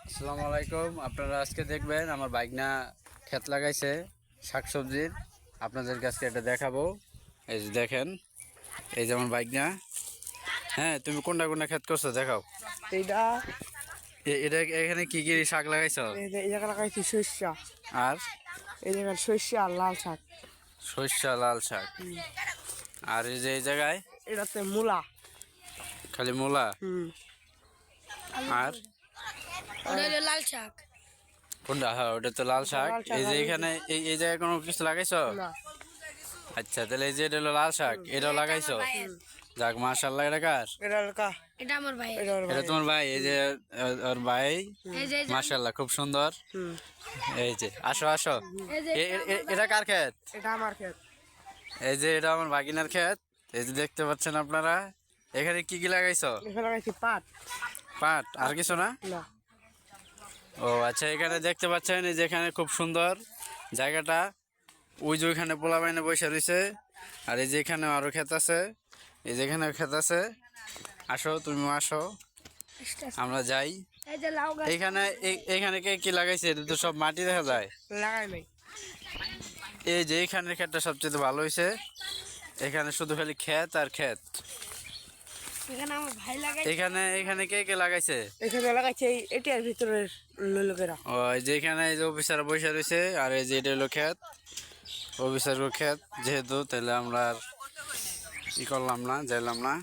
আসসালামু আলাইকুম। আপনারা আজকে দেখবেন আমার বাইগনা ক্ষেত লাগাইছে শাকসবজির। আপনাদের কাছে এটা দেখাবো। এই যে দেখেন, এই যে আমার বাইগনা। হ্যাঁ, তুমি কোনটা কোনটা ক্ষেত করছো দেখাও। এইটা এটা এখানে কি কি শাক লাগাইছো? এই জায়গা লাগাইছি সর্ষা, আর এই জায়গায় সর্ষা আর লাল শাক। সর্ষা লাল শাক। আর এই যে এই জায়গায় এটাতে মূলা। খালি মূলা। আর ওটা হলো লাল শাক। কোনটা? হ্যাঁ, ওটা তো লাল শাক। লাল শাক এই যে আর এখানে এই জায়গায় কোনো কিছু লাগাইছো? না, আচ্ছা, তাহলে এই যে এটা হলো লাল শাক, এটাও লাগাইছো। যাক, মাশাআল্লাহ। এটা কার? এটা কা এটা আমার ভাই। এটা তোমার ভাই? এই যে ওর ভাই। এই যে মাশাআল্লাহ, খুব সুন্দর। এই যে আসো আসো। এই যে এটা কার ক্ষেত? এটা আমার ক্ষেত। এই যে এটা আমার ভাগিনার ক্ষেত। এই যে দেখতে পাচ্ছেন আপনারা। এখানে কি কি লাগাইছো? এখানে লাগাইছি পাট। পাট আর কিছু না? না, ও আচ্ছা, এখানে দেখতে পাচ্ছেন এই যে এখানে খুব সুন্দর জায়গাটা। ওই যে ওইখানে পোলা বাইনে বসে রয়েছে। আর এই যে এখানে আরো ক্ষেত আছে, এই যে এখানে ক্ষেত আছে। আসো, তুমি আসো, আমরা যাই। এই যে লাউ গাছ। এইখানে এইখানে কে কি লাগাইছে? এটা তো সব মাটি দেখা যায়। লাগাই নাই। এই যে এইখানের ক্ষেতটা সবচেয়ে ভালো হয়েছে। এখানে শুধু খালি ক্ষেত আর ক্ষেত। এখানে আমার ভাই লাগাই। এখানে এখানে কে কে লাগাইছে? এখানে লাগাইছে এটার ভিতরের লোকেরা। ও, এই যে এখানে এই যে অফিসার বসে রয়েছে। আর এই যে এটা হলো ক্ষেত, অফিসার ক্ষেত। যেহেতু তাহলে আমরা আর ই করলাম না, যাইলাম না,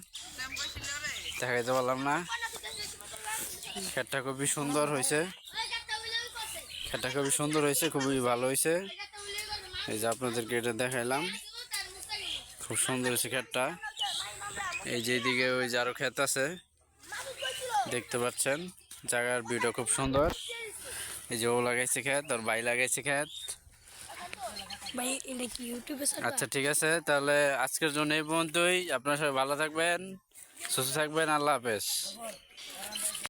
দেখাইতে পারলাম না। ক্ষেতটা খুবই সুন্দর হয়েছে। ক্ষেতটা খুবই সুন্দর হয়েছে, খুবই ভালো হয়েছে। এই যে আপনাদেরকে এটা দেখাইলাম, খুব সুন্দর হয়েছে ক্ষেতটা। এই যে এদিকে ওই যে আরো ক্ষেত আছে, দেখতে পাচ্ছেন। জায়গার ভিউটা খুব সুন্দর। এই যে ও লাগাইছে ক্ষেত, আর ভাই লাগাইছে ক্ষেত। ভাই এটা কি ইউটিউবে ছাড়বা? আচ্ছা, ঠিক আছে, তাহলে আজকের জন্য এই পর্যন্তই। আপনারা সবাই ভালো থাকবেন, সুস্থ থাকবেন। আল্লাহ হাফেজ।